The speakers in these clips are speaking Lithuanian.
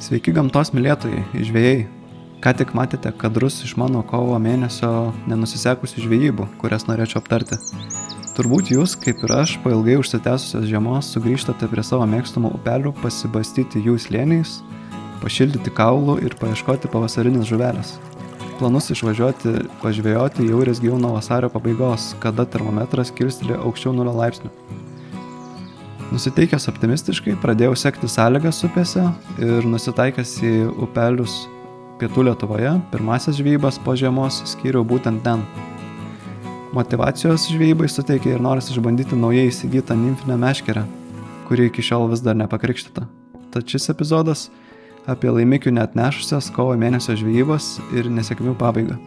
Sveiki gamtos mylėtojai, žvejai. Ką tik matėte kadrus iš mano kovo mėnesio nenusisekusių žvejybų, kurias norėčiau aptarti. Turbūt jūs, kaip ir aš, po ilgai užsitęsusios žiemos sugrįžtate prie savo mėgstamų upelių pasibastyti jų slėniais, pašildyti kaulų ir paieškoti pavasarinės žuvelės. Planus išvažiuoti pažvejoti jau rezgiau nuo vasario pabaigos, kada termometras kilstelė aukščiau 0 laipsnių. Nusiteikęs optimistiškai, pradėjau sekti sąlygas upėse ir nusitaikęs į upelius pietų Lietuvoje, pirmasis žvejybas po žiemos skyriau būtent ten. Motyvacijos žvejybai suteikė ir noras išbandyti naujai įsigytą nimfinę meškerę, kuri iki šiol vis dar nepakrikštyta. Tad šis epizodas apie laimikių neatnešusias kovo mėnesio žvejybas ir nesėkmių pabaigą.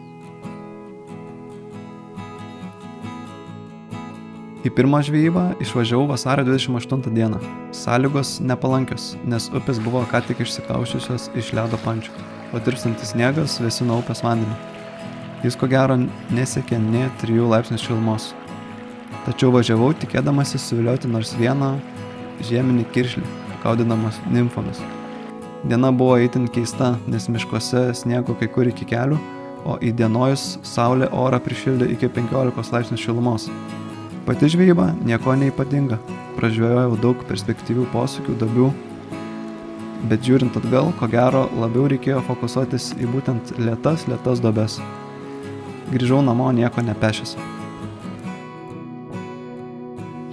Į pirmą žvejybą išvažiavau vasario 28 dieną. Sąlygos nepalankios, nes upės buvo ką tik išsikaušiusios iš ledo pančių, o tirpstantis sniegas vėsino upės vandenį. Jis ko gero nesiekė nė 3 laipsnių šilumos. Tačiau važiavau tikėdamasi suvilioti nors vieną žieminį kiršlį, gaudinamas nimfomis. Diena buvo itin keista, nes miškuose sniego kai kur iki kelių, o įdienojus saulė orą prišildė iki 15 laipsnių šilumos. Pati žvejyba nieko neypatinga, pražvejojau daug perspektyvių posūkių, duobių, bet žiūrint atgal, ko gero labiau reikėjo fokusuotis į būtent lėtas duobes. Grįžau namo nieko nepešęs.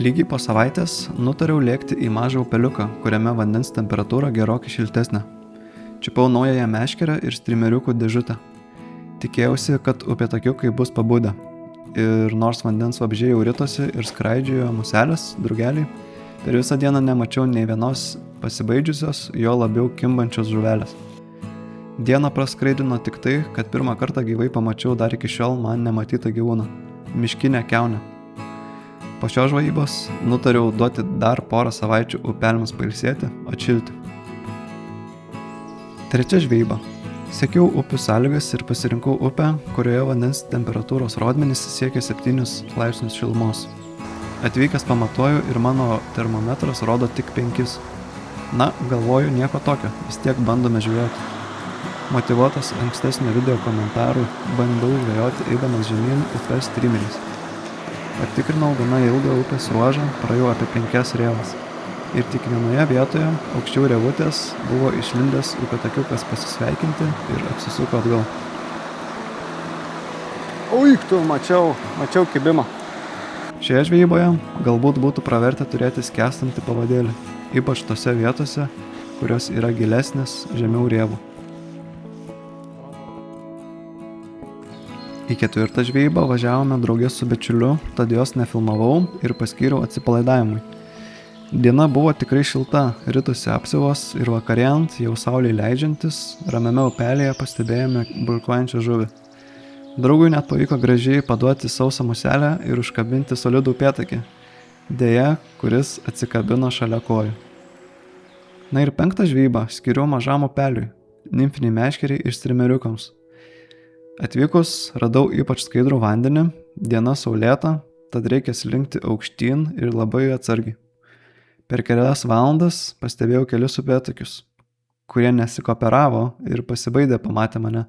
Lygiai po savaitės nutariau lėkti į mažą upeliuką, kuriame vandens temperatūra gerokai šiltesnė. Čiupau naująją meškerę ir strimeriukų dėžutę. Tikėjausi, kad upėtakiukai bus pabudę. Ir nors vandens vabzdžiai jau ritosi ir skraidžiojo muselės, drugeliai, per visą dieną nemačiau nei vienos pasibaidžiusios, jo labiau kimbančios žuvelės. Dieną praskraidino tik tai, kad pirmą kartą gyvai pamačiau dar iki šiol man nematytą gyvūną – miškinę kiaunę. Po šios žvejybos nutariau duoti dar porą savaičių upeliams pailsėti, atšilti. Trečia žvejyba. Sekiau upių sąlygas ir pasirinkau upę, kurioje vandens temperatūros rodmenys siekia 7 laipsnius šilumos. Atvykęs pamatuoju ir mano termometras rodo tik 5. Na, galvoju nieko tokio, vis tiek bandome žvejoti. Motyvuotas ankstesnio video komentarų bandau žvejoti eidamas žemyn upės trimeriais. Patikrinau gana ilgą upės ruožą, praėjau apie 5 rėvas. Ir tik vienoje vietoje, aukščiau rėvutės, buvo išlindęs upėtakiukas pasisveikinti ir apsisuko atgal. Uik, tu, mačiau kibimą. Šioje žvejyboje galbūt būtų pravertę turėti skęstantį pavadėlį, ypač tose vietose, kurios yra gilesnės žemiau rėvų. Į 4. žvejybą važiavome drauge su bičiuliu, tad jos nefilmavau ir paskyriau atsipalaidavimui. Diena buvo tikrai šilta, ritusi apsiuvos ir vakarėjant, jau saulei leidžiantis, ramiame upelėje pastebėjome bulkuojančią žuvį. Draugui net pavyko gražiai paduoti sausą muselę ir užkabinti solidų upėtakį, deja, kuris atsikabino šalia kojų. Na ir 5. žvejybą skiriu mažam upeliui, nimfiniai meškeriai ir strimeriukams. Atvykus radau ypač skaidrų vandenį, diena saulėta, tad reikia slinkti aukštyn ir labai atsargiai. Per kelias valandas pastebėjau kelius upėtakius, kurie nesikooperavo ir pasibaidė pamatę mane,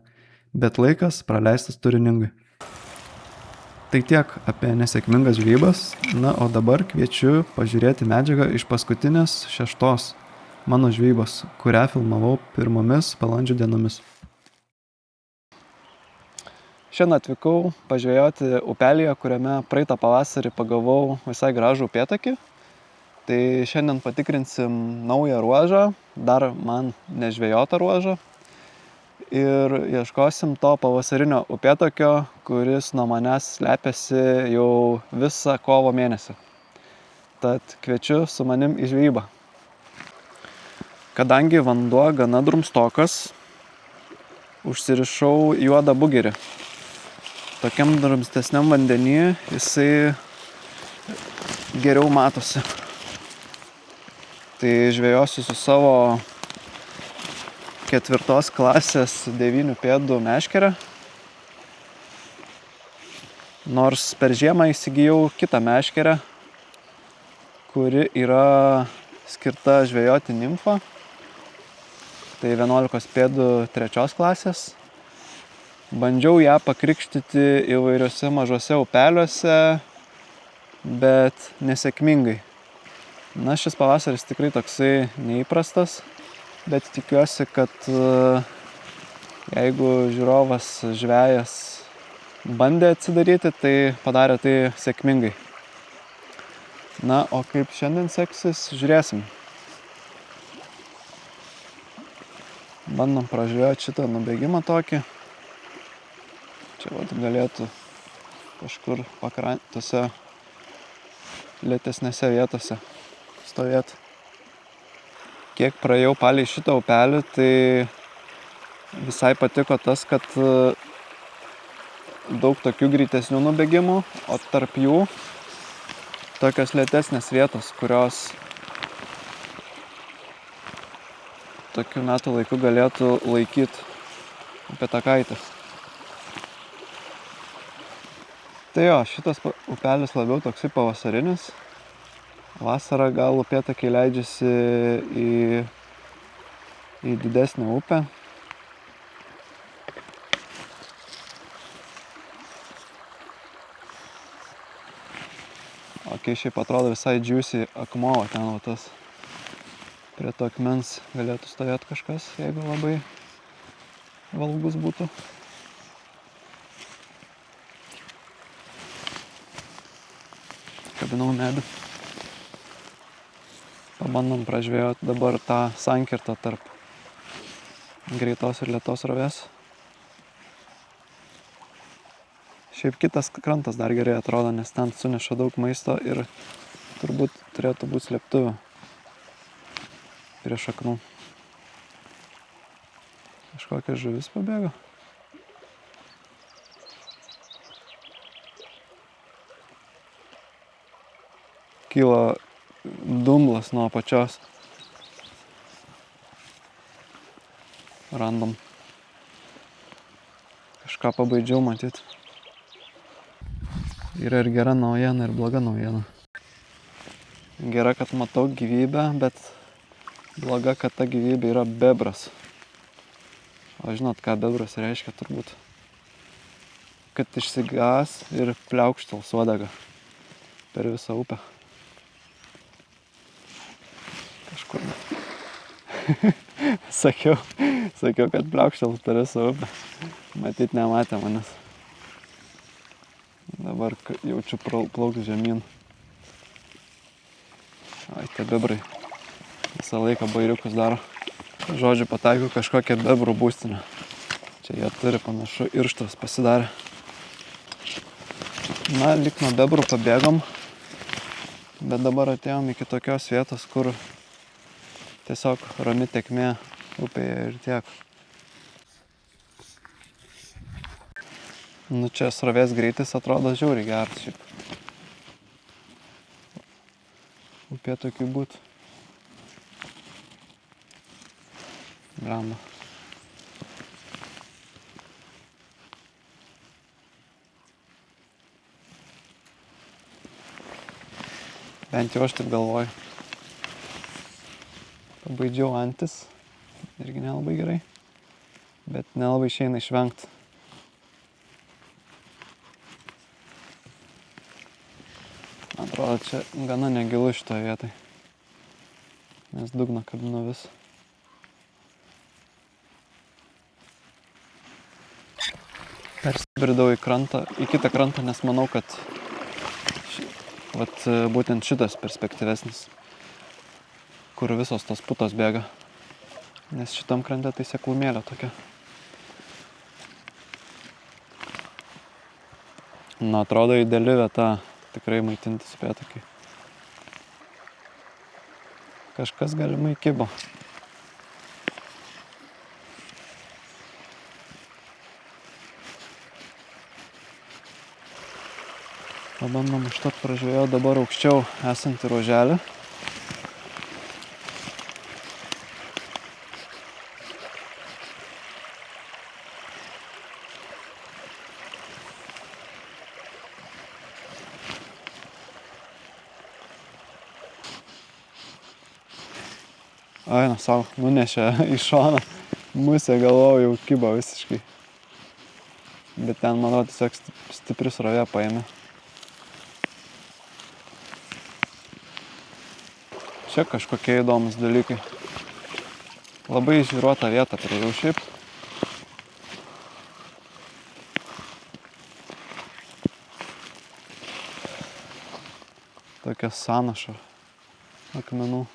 bet laikas praleistas turiningai. Tai tiek apie nesėkmingas žvejybas, na o dabar kviečiu pažiūrėti medžiagą iš paskutinės 6. mano žvejybos, kurią filmavau pirmomis balandžio dienomis. Šiandien atvykau pažvejoti upelyje, kuriame praeitą pavasarį pagavau visai gražų upėtakį. Tai šiandien patikrinsim naują ruožą, dar man nežvejotą ruožą ir ieškosim to pavasarinio upėtakio, kuris nuo manęs slepiasi jau visą kovo mėnesį. Tad kviečiu su manim į žvejybą. Kadangi vanduo gana drumstokas, užsirišau juodą bugerį. Tokiam drumstesniam vandenyje jisai geriau matosi. Tai žvejosiu su savo 4. klasės 9 pėdų meškerę. Nors per žiemą įsigijau kitą meškerę, kuri yra skirta žvejoti nimfą. tai 11 pėdų 3 klasės. Bandžiau ją pakrikštyti įvairiuose mažose upeliuose, bet nesėkmingai. Na, šis pavasaris tikrai toksai neįprastas, bet tikiuosi, kad jeigu žiūrovas žvejas bandė atsidaryti, tai padarė tai sėkmingai. Na, o kaip šiandien seksis, žiūrėsim. Bandom pražiūrėti šitą nubėgimą tokį. Čia vat galėtų kažkur pakrantėse lėtesnėse vietose stovėti. Kiek praėjau palei šitą upelį, tai visai patiko tas, kad daug tokių greitesnių nubėgimų, o tarp jų tokios lėtesnės vietos, kurios tokiu metų laiku galėtų laikyti upėtakaitę. Tai jo, šitas upelis labiau toksai pavasarinis. Vasarą gal upėtakiai leidžiasi į didesnę upę. O šiaip atrodo visai juicy akmuo, ten va tas prie to akmens galėtų stovėti kažkas, jeigu labai valgus būtų. Kabinau medį. Pabandom pražvėjoti dabar tą sankirtą tarp greitos ir lėtos srovės. Šiaip kitas krantas dar gerai atrodo, nes ten suneša daug maisto ir turbūt turėtų būti slėptuvių prie šaknų. Kažkokia žuvis pabėgo. Kyla dumblas nuo apačios. Random. Kažką pabaidžiau matyt. Yra ir gera naujiena, ir bloga naujiena. Gera, kad matau gyvybę, bet bloga, kad ta gyvybė yra bebras. O žinot, ką bebras reiškia turbūt? Kad išsigąs ir pliaukštels uodegą per visą upę. Kažkur. Sakiau, kad pliaukštels per visą upę. Matyt, nematė manęs. Dabar jaučiu plauks žemyn. Ai, tie bebrai visą laiką bairiukus daro. Žodžiu, pataikiau kažkokią bebrų būstinę. Čia jie turi panašu irštas pasidarė. Na, lyg nuo bebrų pabėgom, bet dabar atėjom iki tokios vietos, kur tiesiog rami tėkmė upėje ir tiek. Nu, čia srovės greitis atrodo žiauriai geras šiaip. Upė tokių būt. Blemba. Bent jau aš taip galvoju. Pabaidžiau antis. Irgi nelabai gerai. Bet nelabai išeina išvengti. Atrodo, čia gana negilu šitoje vietoje, nes dugną kabinu vis. Persibridau į kitą krantą, nes manau, kad būtent šitas perspektyvesnis, kur visos tos putos bėga, nes šitam krante tai seklumėlė tokia. Nu, atrodo ideali vieta. Tikrai maitintis upėtakiai. Kažkas galimai kibo. Pabandom užtat pražvėjoti dabar aukščiau esantį ruoželį. Aina savo, nunešė į šoną. Musė galvojau jau kibo visiškai. Bet ten, manau, tiesiog stipri srovė paėmė. Čia kažkokie įdomus dalykai. Labai išvyruota vieta priejau šiaip. Tokia sąnaša akmenų.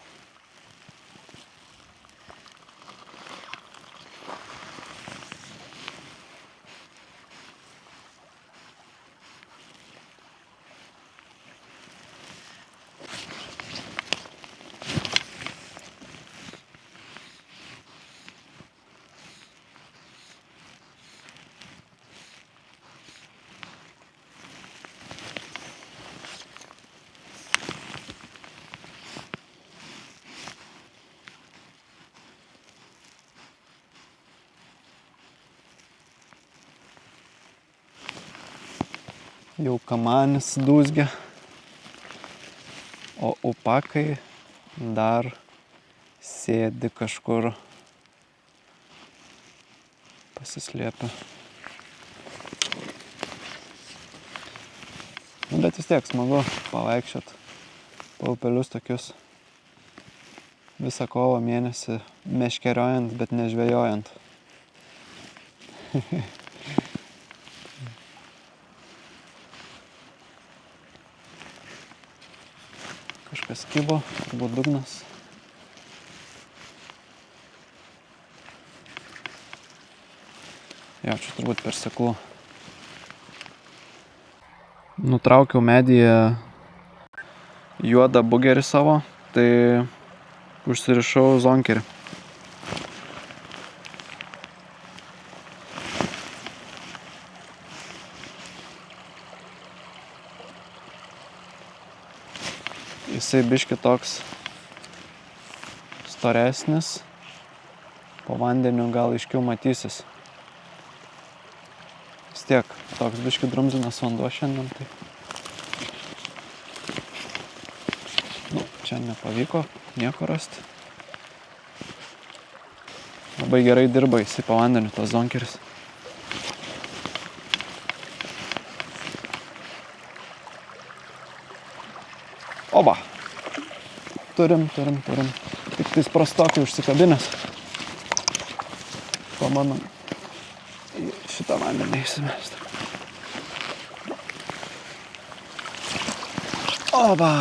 Jau kamanis dūzgia, o upakai dar sėdi kažkur pasislėpę. Bet vis tiek smagu pavaikščiot po upelius tokius visą kovo mėnesį meškeriojant, bet nežvejojant. Kažkas kibo, turbūt dugnas. Jo, čia turbūt per seklu. Nutraukiau medyje juodą bugerį savo, tai užsirišau zonkerį. Jisai biški toks storesnis, po vandeniu gal aiškiau matysis. Vis tiek toks biški drumzinas vanduo šiandien. Tai... Nu, čia nepavyko nieko rasti. Labai gerai dirba jisai po vandeniu, tas zonkeris. Oba! Turim. Tik tais prastokai užsikabinęs. Pamanu į šitą vandenį įsimesti. Oba!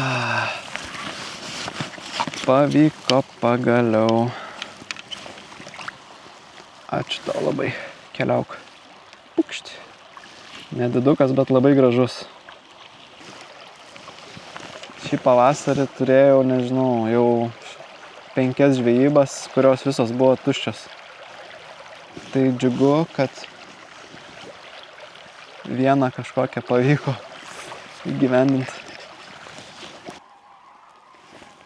Pavyko pagaliau. Ačiū tau labai. Keliauk. Pukšt. Nedidukas, bet labai gražus. Šį pavasarį turėjau, nežinau, jau 5 žvejybas, kurios visos buvo tuščios. Tai džiugu, kad vieną kažkokią pavyko įgyvendinti.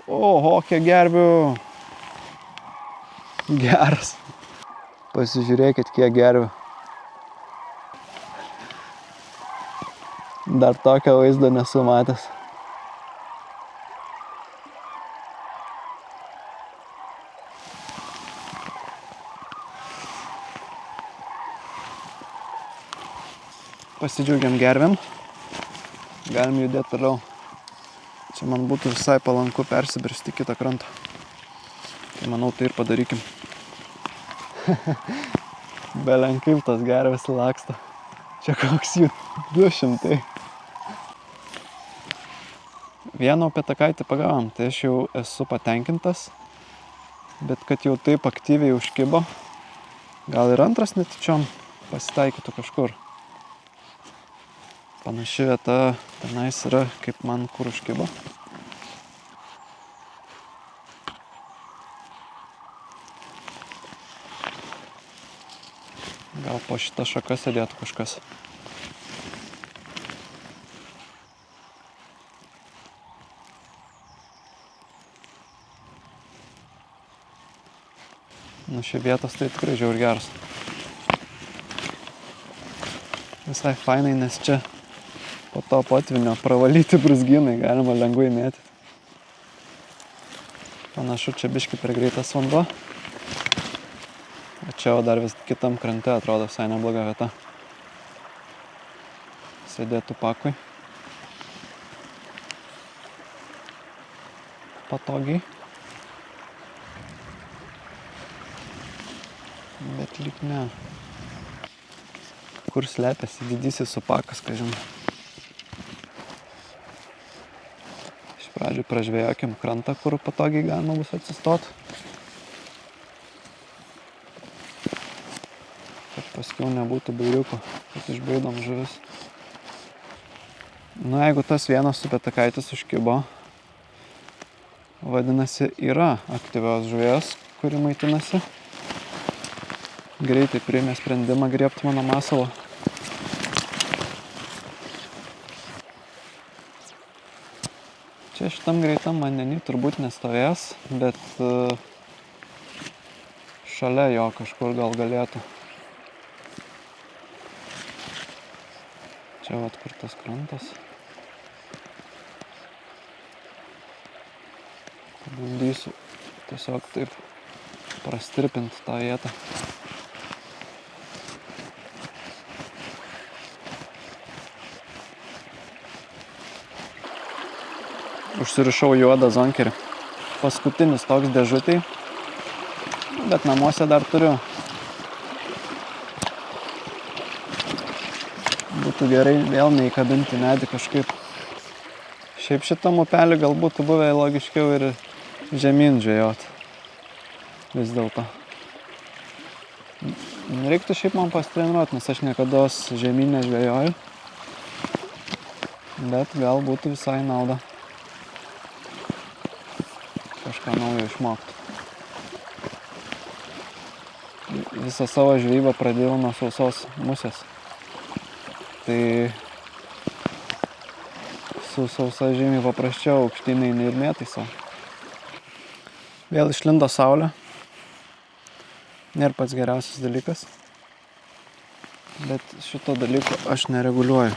Oho, kiek gervių! Geras. Pasižiūrėkit, kiek gervių. Dar tokio vaizdo nesu matęs. Pasidžiaugiam gervėm, galim judėti toliau. Čia man būtų visai palanku persibirsti kitą krantą. Tai manau, tai ir padarykim. Belenkaip tas gervės laksto. Čia koks jų 200. Vieną upėtakaitį pagavom, tai aš jau esu patenkintas. Bet kad jau taip aktyviai užkibo, gal ir antras netyčiom pasitaikytų kažkur. Panaši vieta tenais yra, kaip man kur užkibo. Gal po šitą šaką sėdėtų kažkas. Nu, šie vietos tai tikrai žiaur geras. Visai fainai, nes čia po to potvinio pravalyti brūzgynai galima lengvai mėtyti. Panašu, čia biški per greitas vanduo. O čia dar vis kitam krante atrodo visai nebloga vieta. Sėdėtų pakui. Patogiai. Bet lyg ne. Kur slepiasi didysis supakas, ką žinau. Iš pradžių pražvėjokim krantą, kur patogiai galima bus atsistot. Kad paskiau nebūtų bairiuko, kad išbaidom žuvis. Nu, jeigu tas vienas upetakaitis užkibo, vadinasi, yra aktyvios žuvies, kuri maitinasi. Greitai priėmė sprendimą griebti mano masalą. Čia šitam greitam vandenį turbūt nestovės, bet šalia jo kažkur gal galėtų. Čia vat kur tas krantas. Pabandysiu tiesiog taip prastirpinti tą vietą. Užsirišau juodą zonkerį. Paskutinis toks dėžutėj, bet namuose dar turiu. Būtų gerai vėl neįkabinti medį kažkaip. Šiaip šitam upelį gal būtų buvę logiškiau ir žemyn žvejot. Vis dėlto. Reiktų šiaip man pasitreniruot, nes aš niekados žemyn nežvejoju. Bet gal būtų visai nauda. Kažką naujo išmokti. Visą savo žvejybą pradėjau nuo sausos musės. Tai su sausa žymiai paprasčiau aukštyn eini ir mėtai sau. Vėl išlindo saulė. Nėra pats geriausias dalykas. Bet šito dalyko aš nereguliuoju.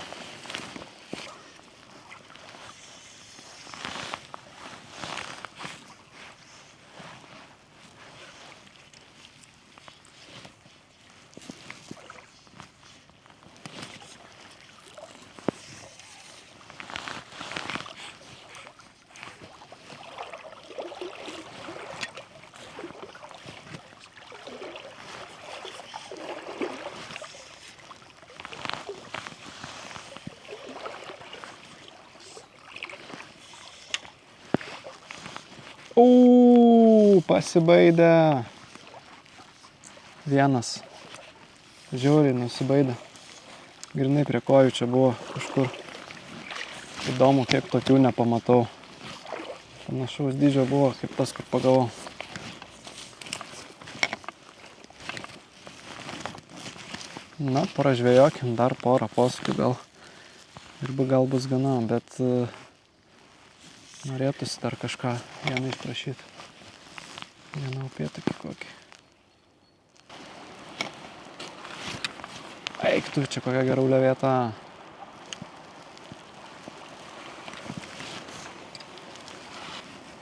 Pasibaidė. Vienas. Žiauriai nusibaidė. Grinai prie kojų čia buvo kažkur. Įdomu, kiek tokių nepamatau. Panašaus dydžio buvo, kaip tas, kur pagavau. Na, pražvėjokim dar porą posūkių gal. Ir gal bus gana, bet norėtųsi dar kažką vieną išprašyti. Vieną upėtakį kokį. Eik tu, čia kokia geraulė vieta.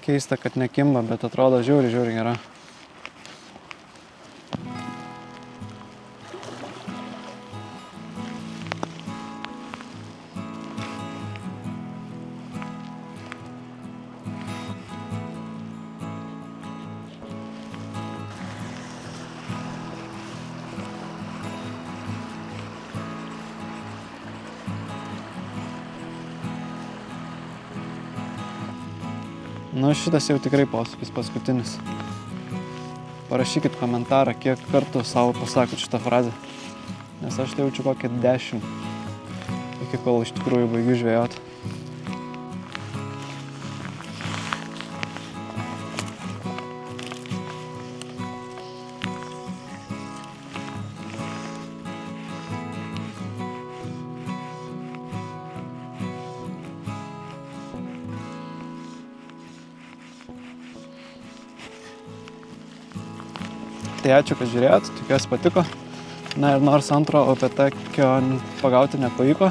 Keista, kad nekimba, bet atrodo žiauriai gera. Nu, šitas jau tikrai posūkis paskutinis. Parašykit komentarą, kiek kartų savo pasakot šitą frazę. Nes aš tai jaučiu kokią 10, iki kol iš tikrųjų baigiu žvejot. Tai ačiū, kad žiūrėjot, tikiuosi patiko. Na ir nors antro upetakio pagauti nepavyko.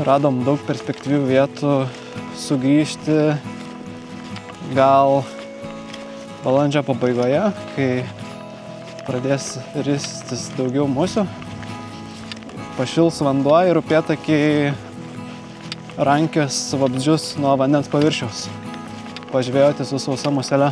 Radom daug perspektyvių vietų sugrįžti gal balandžio pabaigoje, kai pradės ristis daugiau musių. Pašils vanduo ir upėtakiai rankios vabzdžius nuo vandens paviršiaus. Pažvejoti su sausa musele.